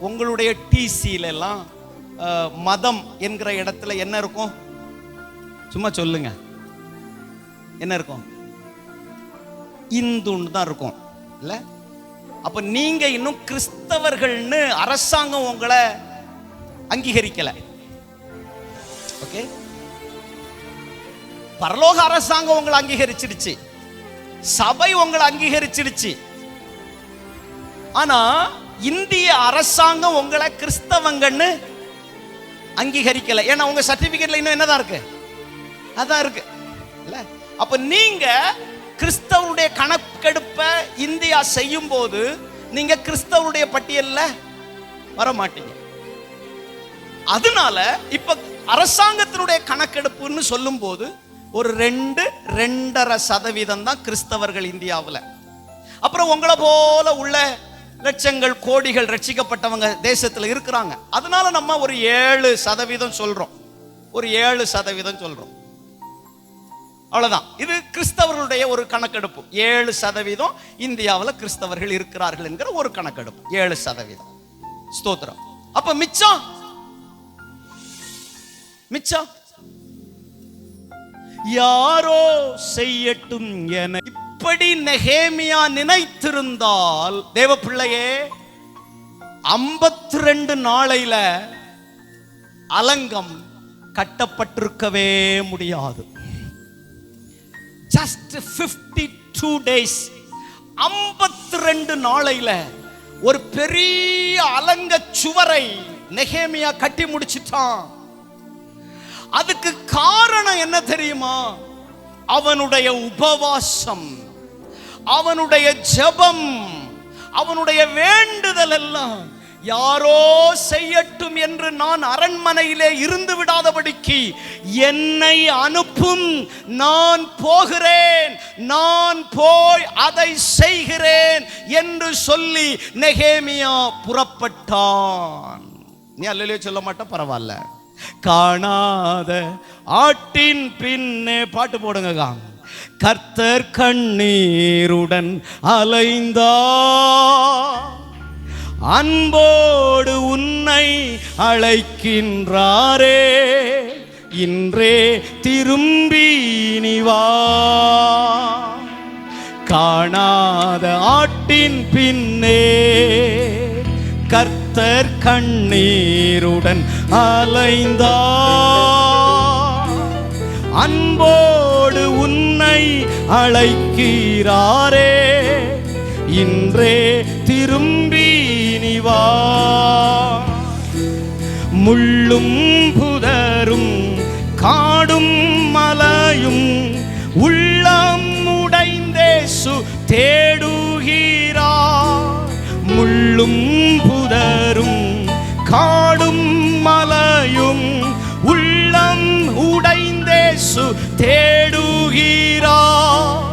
உங்களுடைய டிசில எல்லாம் மதம் என்கிற இடத்துல என்ன இருக்கும்? சும்மா சொல்லுங்க, என்ன இருக்கும்? இந்துன்னு தான் இருக்கும் இல்ல? அப்ப நீங்க இன்னும் கிறிஸ்தவர்கள்னு அரசாங்கம் உங்களை அங்கீகரிக்கல. ஓகே, பரலோக அரசாங்கம் உங்களை அங்கீகரிச்சிடுச்சு, சபை உங்களை அங்கீகரிச்சிடுச்சு. ஆனா இந்திய அரசாங்கம் உங்களை கிறிஸ்தவங்கன்னு அங்கீகரிக்கல. ஏன்னா உங்க சர்டிபிகேட்ல இன்னும் என்னதான் இருக்கு? அதான் இருக்கு இல்ல? அப்ப நீங்க கிறிஸ்தவருடைய கணக்கெடுப்பை இந்தியா செய்யும் போது நீங்க கிறிஸ்தவருடைய பட்டியல்ல வர மாட்டீங்க. அதனால இப்ப அரசாங்கத்தினுடைய கணக்கெடுப்புன்னு சொல்லும் போது ஒரு 2-2.5% தான் கிறிஸ்தவர்கள் இந்தியாவில். அப்புறம் உங்களை போல உள்ள லட்சங்கள் கோடிகள் ரட்சிக்கப்பட்டவங்க தேசத்தில் இருக்கிறாங்க. அதனால நம்ம ஒரு 7% சொல்றோம், ஒரு 7% சொல்றோம். அவ்வளவுதான். இது கிறிஸ்தவர்களுடைய ஒரு கணக்கெடுப்பு. 7% இந்தியாவில் கிறிஸ்தவர்கள் இருக்கிறார்கள் என்கிற ஒரு கணக்கெடுப்பு. 7%. ஸ்தோத்திரம். அப்ப மிச்சம் யாரோ செய்யட்டும் என இப்படி நெகேமியா நினைத்திருந்தால் தேவ பிள்ளையே 52 நாளையில அலங்கம் கட்டப்பட்டிருக்கவே முடியாது. Just 52 days, 52 நாளையில ஒரு பெரிய அலங்க சுவரை நெகேமியா கட்டி முடிச்சிட்டான். அதுக்கு காரணம் என்ன தெரியுமா? அவனுடைய உபவாசம், அவனுடைய ஜெபம், அவனுடைய வேண்டுதல் எல்லாம் யாரோ செய்யட்டும் என்று நான் அரண்மனையிலே இருந்து விடாதபடிக்கு என்னை அனுப்பும், நான் போகிறேன், நான் போய் அதை செய்கிறேன் என்று சொல்லி நெகேமியா புறப்பட்டான். நீ அல்லேலூயா சொல்ல மாட்டா பரவாயில்ல. காணாத ஆட்டின் பின்னே பாட்டு போடுங்க. கர்த்தர் கண்ணீருடன் அலைந்தார், அன்போடு உன்னை அழைக்கின்றாரே, இன்றே திரும்பி நீ வா. காணாத ஆட்டின் பின்னே கர்த்தர் கண்ணீருடன் அலைந்தார், அன்போடு உன்னை அழைக்கிறாரே, இன்றே திரும்பி நீ வா. முள்ளும் புதரும் காடும் மலையும் உள்ளம் உடைந்தேசு தேடுகிறார். முள்ளும் புதரும் காடும் மலையும் உள்ளம் உடைந்தேசு தேடுகிறார்.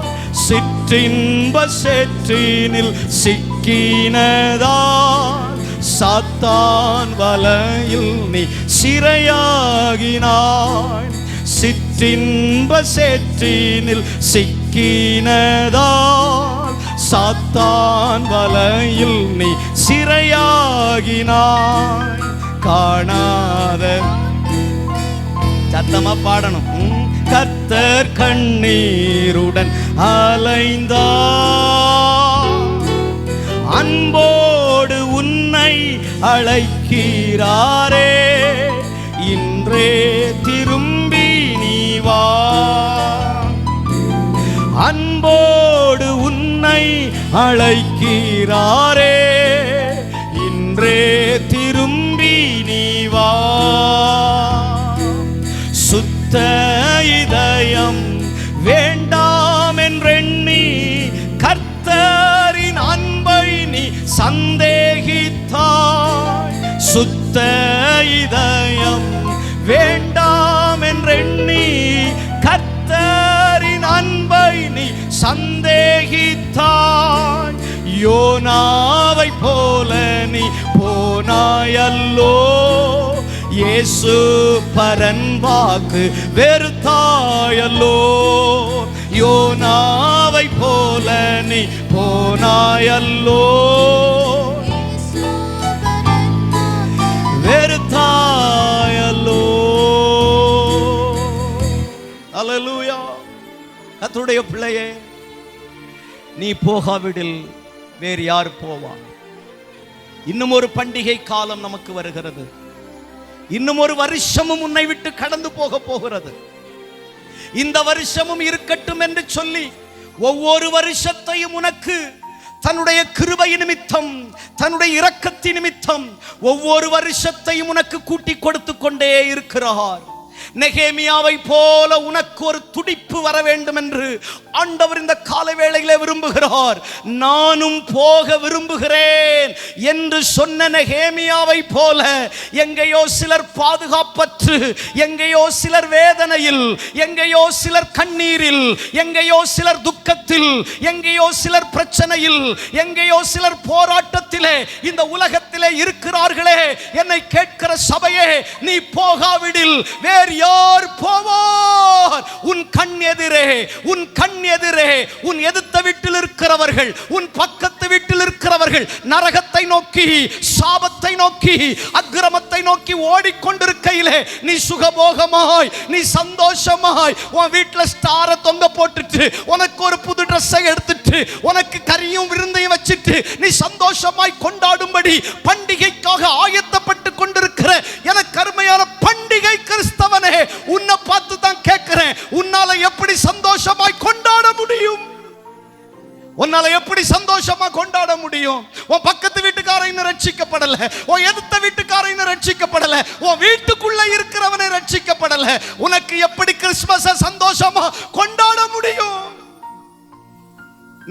சிற்றின்ப சேற்றினில் சிக்கினதால் சாத்தான் வலையில் நீ சிறையாகினாய். சிற்றின்ப சேற்றினில் சிக்கினதால் சாத்தான் வலையில் நீ சிறையாகினாய். காணாத சத்தமா பாடணும். கர்த்தர் கண்ணீருடன் அலைந்தார், அன்போடு உன்னை அழைக்கிறாரே. இன்றே திரும்பி நீ வா, அன்போடு உன்னை அழைக்கிறாரே. இன்றே திரும்பி நீ வா. சுத்த இதயம் வேண்டாம் என்றெண்ணி கர்த்தரின் அன்பை நீ சந்தேகித்தாய். சுத்த இதயம் வேண்டாம் என்றெண்ணி கர்த்தரின் அன்பை நீ சந்தேகித்தாய். யோனாவை போல நீ போனாயல்லோ, இயேசு பரன் வாக்கு வெறுத்தாயல்லோ. யோனாவை போல நீ போனாயல்லோ, வெறுத்தாயல்லோ. அல்லேலூயா. கர்த்தருடைய பிள்ளையே, நீ போகாவிடில் வேறு யார் போவா? இன்னும் ஒரு பண்டிகை காலம் நமக்கு வருகிறது. இன்னும் ஒரு வருஷமும் உன்னை விட்டு கடந்து போக போகிறது. இந்த வருஷமும் இருக்கட்டும் என்று சொல்லி ஒவ்வொரு வருஷத்தையும் உனக்கு தன்னுடைய கிருபை நிமித்தம், தன்னுடைய இரக்கத்தின் நிமித்தம் ஒவ்வொரு வருஷத்தையும் உனக்கு கூட்டி கொடுத்து கொண்டே இருக்கிறார். நெகேமியாவை போல உனக்கு ஒரு துடிப்பு வர வேண்டும் என்று ஆண்டவர் இந்த கால வேளையிலே விரும்புகிறார். நானும் போக விரும்புகிறேன் என்று சொன்ன நெகேமியாவை போல எங்கேயோ சிலர் பாதுகாப்பற்று, எங்கேயோ சிலர் வேதனையில், எங்கேயோ சிலர் கண்ணீரில், எங்கேயோ சிலர் துக்கத்தில், எங்கேயோ சிலர் பிரச்சனையில், எங்கேயோ சிலர் போராட்டத்திலே இந்த உலகத்திலே இருக்கிறார்களே. என்னை கேட்கிற சபையே, நீ போகாவிடில் வேறு யார் போவார்? உன் கண் எதிரே, உன் கண் எதிரே உன் எதிர்த்த வீட்டில் இருக்கிறவர்கள், உன் பக்கத்து வீட்டில் இருக்கிறவர்கள் நரகத்தை நோக்கி, சாபத்தை நோக்கி, அக்கிரமத்தை நோக்கி ஓடிக்கொண்டிருக்கையிலே நீ சுகபோகமாய், நீ சந்தோஷமாய் உன் வீட்டில் ஸ்டாரை தொங்க போட்டுட்டு, உனக்கு ஒரு புது ட்ரெஸ்ஸை எடுத்துட்டு, உனக்கு கறியும் விருந்தையும் வச்சுட்டு நீ சந்தோஷமாய் கொண்டாடும்படி பண்டிகைக்காக ஆயத்தப்பட்டு கொண்டிருக்கிற எனக்கு அருமையான பண்டிகை கிறிஸ்தவனே, உன்னை பார்த்து தான் கேட்கிறேன், உன்னால எப்படி சந்தோஷமாய் கொண்டாட முடியும்? உன்னால எப்படி சந்தோஷமா கொண்டாட முடியும்? உன் பக்கத்து வீட்டுக்காரன் இன்னும் ரட்சிக்கப்படல, உன் எதிர்த்த வீட்டுக்காரன் இன்னும் ரட்சிக்கப்படல, உன் வீட்டுக்குள்ள இருக்கிறவனை ரட்சிக்கப்படல. உனக்கு எப்படி கிறிஸ்துமஸ சந்தோஷமா கொண்டாட முடியும்?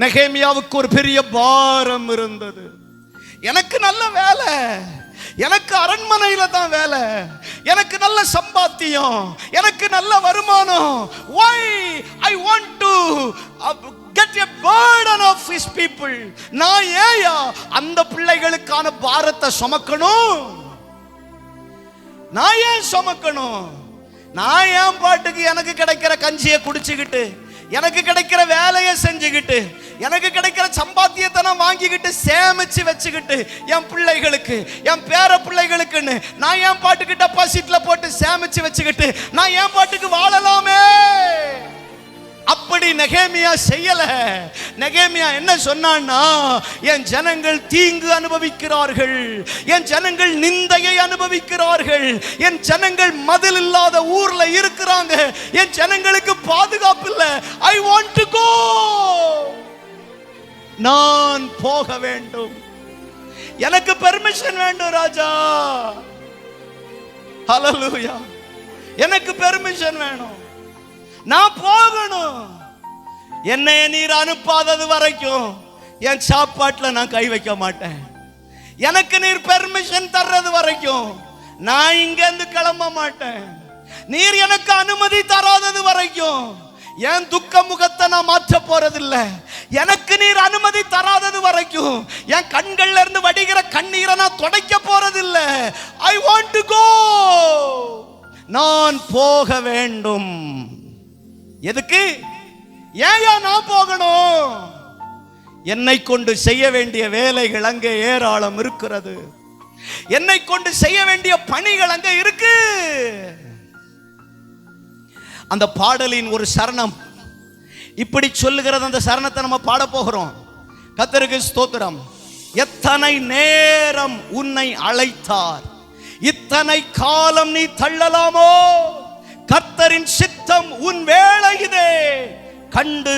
நெகேமியாவுக்கு ஒரு பெரிய பாரம் இருந்தது. எனக்கு நல்ல வேலை, எனக்கு அரண்மனையில தான் வேலை, எனக்கு நல்ல சம்பாத்தியம், எனக்கு நல்ல வருமானம். Why I want to get a burden of his people. நான் ஏயா அந்த பிள்ளைகளுக்கான பாரத்தை சுமக்கணும்? நான் ஏன் சுமக்கணும்? நான் ஏன் பாட்டுக்கு எனக்கு கிடைக்கிற கஞ்சியை குடிச்சுக்கிட்டு, எனக்கு கிடைக்கிற வேலையை செஞ்சுக்கிட்டு, எனக்கு கிடைக்கிற சம்பாத்தியத்தை நான் வாங்கிக்கிட்டு சேமிச்சு வச்சுக்கிட்டு என் பிள்ளைகளுக்கு, என் பேர பிள்ளைகளுக்குன்னு நான் என் பாட்டுக்கு டெபாசிட்ல போட்டு சேமிச்சு வச்சுக்கிட்டு நான் என் பாட்டுக்கு வாழலாமே? அப்படி நெகேமியா செய்யல. நெகேமியா என்ன சொன்னான்னா, என் ஜனங்கள் தீங்கு அனுபவிக்கிறார்கள், என் ஜனங்கள் நிந்தையை அனுபவிக்கிறார்கள், என் ஜனங்கள் மதில் இல்லாத ஊர்ல இருக்கிறாங்க, என் ஜனங்களுக்கு பாதுகாப்பு இல்ல. I want to go. நான் போக வேண்டும், எனக்கு பெர்மிஷன் வேண்டும் ராஜா. ஹல்லேலூயா. எனக்கு பெர்மிஷன் வேணும், நான் போகணும். என்னை நீர் அனுப்பாதது வரைக்கும் என் சாப்பாட்டுல நான் கை வைக்க மாட்டேன். எனக்கு நீர் பெர்மிஷன் தர்றது வரைக்கும் நான் இங்க இருந்து கிளம்ப மாட்டேன். நீர் எனக்கு அனுமதி தராதது வரைக்கும் என் துக்க முகத்தை நான் மாற்ற போறதில்ல. எனக்கு நீர் அனுமதி தராதது வரைக்கும் என் கண்கள்ல இருந்து வடிகிற கண்ணீரை நான் துடைக்க போறதில்ல. I want to go. நான் போக வேண்டும். எதுக்கு? ஏயா நான் போகணும்? என்னை கொண்டு செய்ய வேண்டிய வேலைகள் அங்கே ஏராளம் இருக்கிறது. என்னை கொண்டு செய்ய வேண்டிய பணிகள் அங்கே இருக்கு. அந்த பாடலின் ஒரு சரணம் இப்படி சொல்லுகிறது. அந்த சரணத்தை நம்ம பாட போகிறோம். கர்த்தருக்கு ஸ்தோத்திரம். எத்தனை நேரம் உன்னை அழைத்தார், இத்தனை காலம் நீ தள்ளலாமோ? கர்த்தரின் சித்தம் உன் வேளை இதே, கண்டு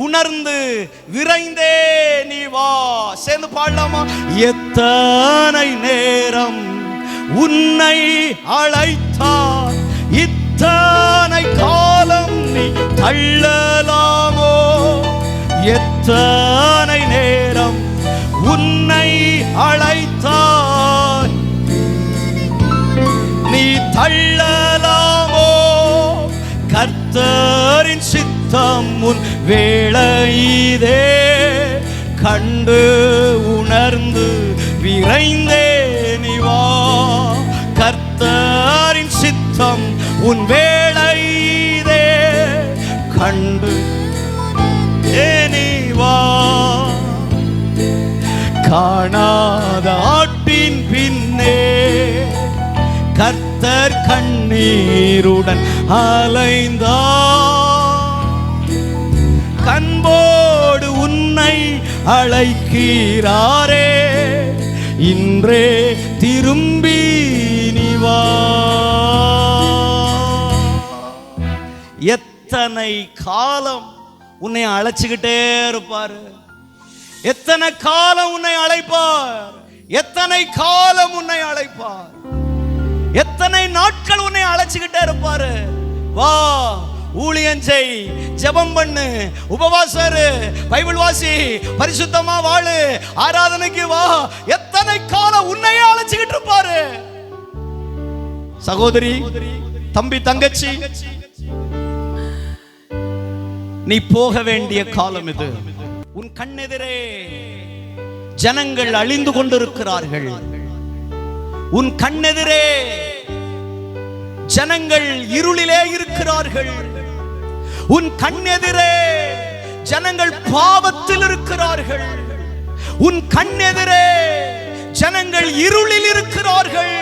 உணர்ந்து விரைந்தே நீ வா. சேர்ந்து பாடலாமா? எத்தனை நேரம் உன்னை அழைத்தார், இத்தனை காலம் நீ தள்ளலாமோ? எத்தனை நேரம் உன்னை அழைத்தார், நீ தள்ளலாமோ? கர்த்தரின் சித்தம் உன் வேளையிதே, கண்டு உணர்ந்து விரைந்தே நீ வா. கர்த்தரின் சித்தம் உன் வேளையிதே, கண்டு நீ வா. காணாத ஆட்டின் பின்னே கர்த்தர் கண்ணீருடன் அலைந்தார், கண்போடு உன்னை அழைக்கிறாரே, இன்றே திரும்பி நீ வா. எத்தனை காலம் உன்னை அழைச்சுக்கிட்டே இருப்பாரு, எத்தனை காலம் உன்னை அழைப்பார், எத்தனை காலம் உன்னை அழைப்பார், எத்தனை நாட்கள் உன்னை அழைச்சுக்கிட்டே இருப்பாரு. வா, ஊழியம் செய், ஜெபம் பண்ணு, உபவாசரு, பைபிள் வாசி, பரிசுத்தமா வாழு, ஆராதனைக்கு வா. எத்தனை காலம் உன்னையே அழைச்சுக்கிட்டு இருப்பாரு. சகோதரி, தம்பி, தங்கச்சி, நீ போக வேண்டிய காலம் இது. உன் கண்ணெதிரே ஜனங்கள் அழிந்து கொண்டிருக்கிறார்கள். உன் கண்ணெதிரே ஜனங்கள் இருளிலே இருக்கிறார்கள். உன் கண்ணெதிரே ஜனங்கள் பாவத்தில் இருக்கிறார்கள். உன் கண்ணெதிரே ஜனங்கள் இருளில் இருக்கிறார்கள்.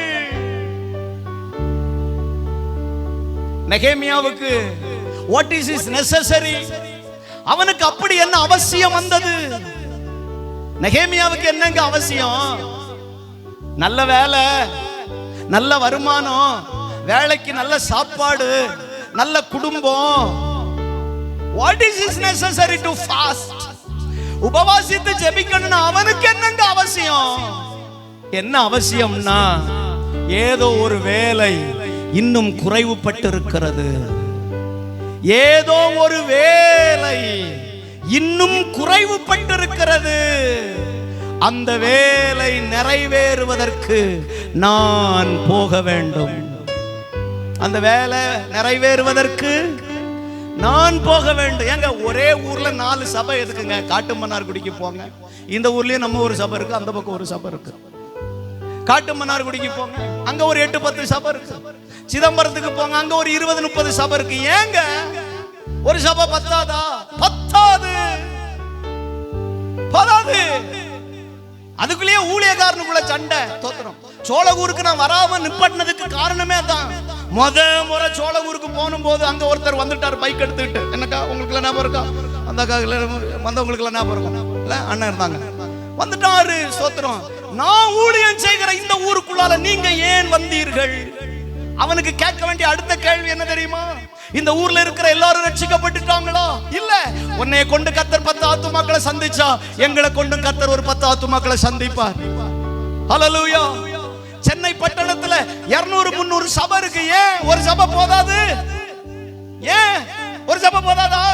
நெகேமியாவுக்கு what is his necessary? அவனுக்கு அப்படி என்ன அவசியம் வந்தது? நெகேமியாவுக்கு என்னங்க அவசியம்? நல்ல வேலை, நல்ல வருமானம், வேலைக்கு நல்ல சாப்பாடு, நல்ல குடும்பம். What is his necessary to fast? உபவாசித்து ஜெபிக்கணும்னா அவனுக்கு என்னங்க அவசியம்? என்ன அவசியம்னா, ஏதோ ஒரு வேலை இன்னும் குறைவுபட்டு இருக்கிறது. ஏதோ ஒரு வேலை இன்னும் குறைவுபட்டிருக்கிறது. அந்த வேலை நிறைவேறுவதற்கு நான் போக வேண்டும். அந்த வேலை நிறைவேறுவதற்கு நான் போக வேண்டும். ஏங்க, ஒரே ஊர்ல 4 சபை எதுக்குங்க? காட்டுமன்னார்குடிக்கு போங்க, இந்த ஊர்லயும் நம்ம ஒரு சபை இருக்கு, அந்த பக்கம் ஒரு சபை இருக்கு. காட்டுமன்னார்குடிக்கு போங்க, அங்க ஒரு 8-10 சபை இருக்கு. சிதம்பரத்துக்கு போங்க, அங்க ஒரு 20-30 சபை இருக்கு. ஏங்க ஒரு சபை பத்தாதா? பத்தாது. அதுக்குள்ளேயே ஊழியக்காரனுக்குள்ள சண்டை. தோத்திரம். சோழகூருக்கு நான் வராம நிப்பட்டினதுக்கு காரணமே தான். முறை சோழகூருக்கு போனும் போது அங்க ஒருத்தர் வந்துட்டார் பைக் எடுத்துக்கிட்டு. என்னக்கா உங்களுக்கு ஞாபகம் இருக்கா? அந்த வந்தவங்களுக்கு ஞாபகம் இருக்கும் இல்ல? அண்ணன் இருந்தாங்க, வந்துட்டாரு. ஸ்தோத்திரம். நான் ஊழியம் செய்கிற இந்த ஊருக்குள்ளால நீங்க ஏன் வந்தீர்கள்? அவனுக்கு கேட்க வேண்டிய அடுத்த கேள்வி என்ன தெரியுமா? இந்த ஊர்ல இருக்கிற எல்லாரும் ரட்சிக்கப்பட்டுட்டாங்களா? இல்ல. உன்னைய கொண்டு கர்த்தர் 10 ஆத்துமாக்களை சந்திச்சா, எங்களை கொண்டு கர்த்தர் ஒரு 10 ஆத்துமாக்களை சந்திப்பார். ஹல்லேலூயா. சென்னை பட்டணத்துல 200-300 சபை இருக்கு. ஏன் ஒரு சபை போதாது? ஏன் ஒரு சபை போதாதா?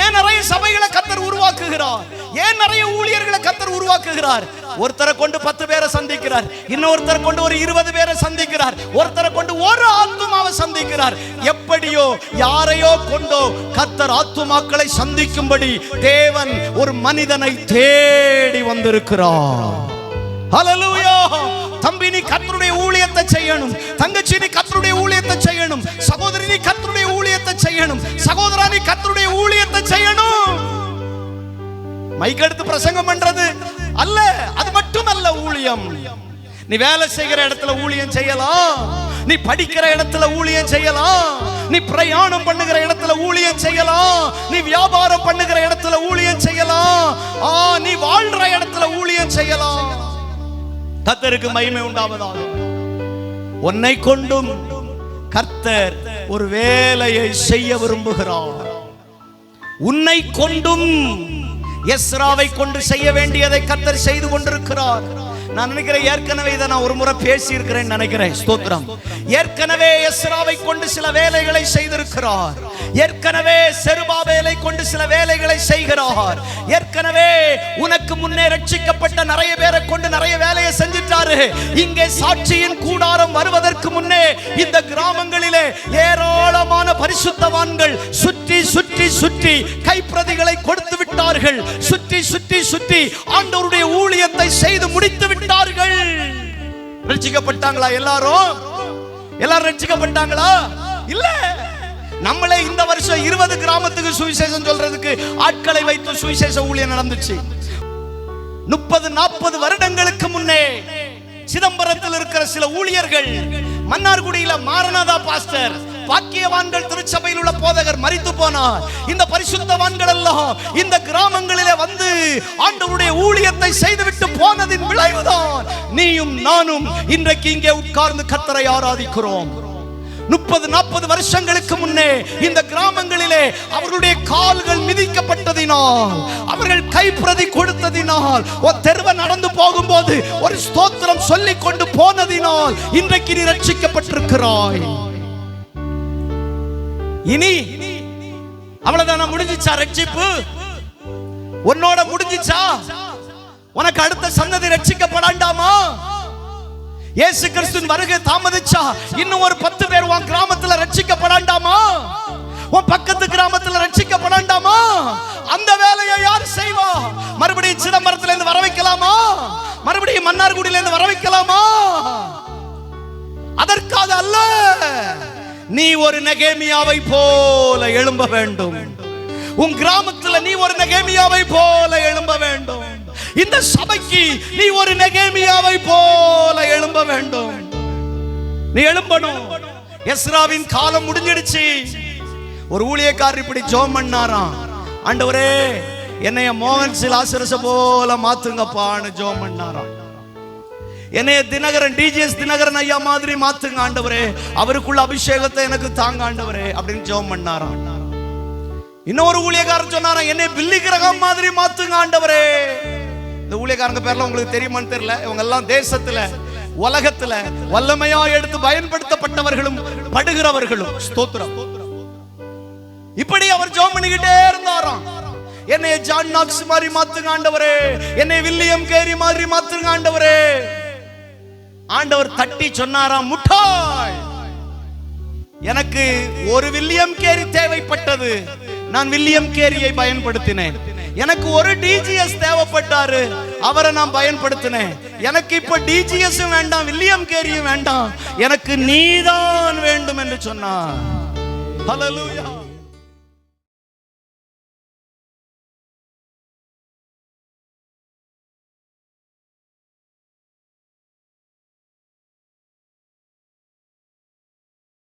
ஏன் நிறைய சபைகளை கர்த்தர் உருவாக்குகிறார்? ஏன் நிறைய ஊழியர்களை கர்த்தர் உருவாக்குகிறார்? ஒருத்தரை கொண்டு 10 பேரை சந்திக்கிறார், இன்னொருத்தரை கொண்டு ஒரு 20 பேரை சந்திக்கிறார், ஒருத்தரை கொண்டு ஒரு ஆத்துமாவை சந்திக்கிறார். எப்படியோ யாரையோ கொண்டோ கர்த்தர் ஆத்துமாக்களை சந்திக்கும்படி தேவன் ஒரு மனிதனை தேடி வந்திருக்கிறார். ஹல்லேலூயா. தம்பி, நீ கர்த்தருடைய ஊழியத்தை செய்யணும். தங்கச்சி, நீ கர்த்தருடைய ஊழியத்தை செய்யணும். சகோதரி, நீ கர்த்தருடைய ஊழியத்தை செய்யணும். சகோதரா, நீ கர்த்தருடைய ஊழியத்தை செய்யணும். மைக் எடுத்து பிரசங்கம் பண்றது அல்ல, அது மட்டும் அல்ல ஊழியம். நீ வேலை செய்கிற இடத்துல ஊழியம் செய்யலாம், நீ படிக்கிற இடத்துல ஊழியம் செய்யலாம், நீ பிரயாணம் பண்ணுகிற இடத்துல ஊழியம் செய்யலாம், நீ வியாபாரம் பண்ணுகிற இடத்துல ஊழியம் செய்யலாம், நீ வாழ்ற இடத்துல ஊழியம் செய்யலாம். கர்த்தருக்கு மகிமை உண்டாவதாக. உன்னை கொண்டும் கர்த்தர் ஒரு வேலையை செய்ய விரும்புகிறார். உன்னை கொண்டும் எஸ்ராவை கொண்டு செய்ய வேண்டியதை கர்த்தர் செய்து கொண்டிருக்கிறார். நான் நினைக்கிறேன் ஏற்கனவே இதை நான் ஒரு முறை பேசி இருக்கிறேன் நினைக்கிறேன். ஸ்தோத்திரம். ஏற்கனவே எஸ்ராவை கொண்டு சில வேலைகளை செய்திருக்கிறார். ஏற்கனவே செருபாபேலை கொண்டு சில வேலைகளை செய்கிறார். ஏற்கனவே உனக்கு முன்னே ரட்சிக்கப்பட்ட நிறைய பேரை கொண்டு நிறைய வேலையை செஞ்சிட்டாரு. இங்கே சாட்சியின் கூடாரம் வருவதற்கு முன்னே இந்த கிராமங்களிலே ஏராளமான பரிசுத்தவான்கள் சுற்றி சுற்றி சுற்றி கைப்பிரதிகளை கொடுத்து விட்டார்கள். சுற்றி சுற்றி சுற்றி ஆண்டவருடைய ஊழியத்தை செய்து முடித்து விட்டார்கள். ரட்சிக்கப்பட்டாங்களா? எல்லாரும் ரட்சிக்கப்பட்டாங்களா? இல்ல. நம்மளே இந்த வருஷம் 20 கிராமத்துக்கு சுவிசேஷம் சொல்றதுக்கு ஆட்களை வைத்து சுவிசேஷ ஊழியம் நடந்துச்சு. 30-40 வருடங்களுக்கு முன்னே சிதம்பரத்தில் இருக்கிற சில ஊழியர்கள், மன்னார்குடியில மாரநாதா பாஸ்டர், பாக்கியவான்கள் திருச்சபையில் உள்ள போதகர் மரித்து போனார். இந்த பரிசுத்தவான்கள் எல்லாம் இந்த கிராமங்களிலே வந்து ஆண்டவருடைய ஊழியத்தை செய்துவிட்டு போனதின் விளைவுதான் நீயும் நானும் இன்றைக்கு இங்கே உட்கார்ந்து கர்த்தரை ஆராதிக்கிறோம். 30-40 வருஷங்களுக்கு முன்னே இந்த கிராமங்களிலே அவர்களுடைய கால்கள் மிதிக்கப்பட்டதினால், அவர்கள் கைப்பிரதி கொடுத்ததினால், ஒரு தெருவை நடந்து போகும்போது ஒரு ஸ்தோத்திரம் சொல்லிக் கொண்டு போனதினால் இன்றைக்கு நீ ரட்சிக்கப்பட்டிருக்கிறாய். இனி அவ்வளவுதான், முடிஞ்சிச்சா ரட்சிப்பு? உன்னோட முடிஞ்சிச்சா? உனக்கு அடுத்த சந்ததி ரட்சிக்கப்படாண்டாமா? இயேசு கிறிஸ்துவின் வருகை தாமதிச்சா இன்னும் ஒரு 10 பேர் உன் கிராமத்துல ரட்சிக்கப்படாண்டாமா? உன் பக்கத்து கிராமத்துல ரட்சிக்கப்படாண்டாமா? அந்த வேலையை யார் செய்வா? மறுபடியும் சிதம்பரத்துல இருந்து வர வைக்கலாமா? மறுபடியும் மன்னார்குடியில இருந்து வர வைக்கலாமா? அதற்காக அல்ல. நீ ஒரு நெகேமியாவை போல எழும்ப வேண்டும். உன் கிராமத்துல நீ ஒரு நெகேமியாவை போல எழும்ப வேண்டும். இந்த சபைக்கு நீ ஒரு நெகேமியாவை போல எழும்ப வேண்டும். நீ எழும்பணும். எஸ்ராவின் காலம் முடிஞ்சிடுச்சு. ஒரு ஊழியக்காரர் இப்படி ஜெபம் பண்ணாராம், ஆண்டவரே என்னைய மோகன் சிலாசரச போல மாத்துங்கப்பான்னு ஜெபம் பண்ணாராம். என்னைய தினகரன், டிஜிஎஸ் தினகரன் ஐயா மாதிரி மாத்துங்க ஆண்டவரே, அவருக்குள்ள அபிஷேகத்தை எனக்கு தாங்க ஆண்டவரே அப்படின்னு ஜெபம் பண்ணாராம். இன்னொரு ஊழியக்காரர் சொன்னாராம், என்னை பில்லி கிரகம் மாதிரி மாத்துங்க ஆண்டவரே. இந்த ஊழியக்காரங்க பேர்லாம் உங்களுக்கு தெரியுமான்னு தெரியல. இவங்க எல்லாம் தேசத்துல உலகத்துல வல்லமையா எடுத்து பயன்படுத்தப்பட்டவர்களும் படுகிறவர்களும். ஸ்தோத்திரம். இப்படி அவர் ஜெபம் பண்ணிக்கிட்டே இருந்தாராம். என்னை ஜான் நாக்ஸ் மாதிரி மாத்துங்க ஆண்டவரே, என்னை வில்லியம் கேரி மாதிரி மாத்துங்க ஆண்டவரே. ஆண்டவர் தட்டி சொன்னாராம், முட்டாள், எனக்கு ஒரு வில்லியம் கேரி தேவைப்பட்டது, நான் வில்லியம் கேரியை பயன்படுத்தினேன். எனக்கு ஒரு டிஜிஎஸ் தேவைப்பட்டாரு, அவரை நான் பயன்படுத்தினேன். எனக்கு இப்ப டிஜிஎஸ் வேண்டாம், வில்லியம் கேரியும் வேண்டாம், எனக்கு நீதான் வேண்டும் என்று சொன்னார். ஹல்லேலூயா.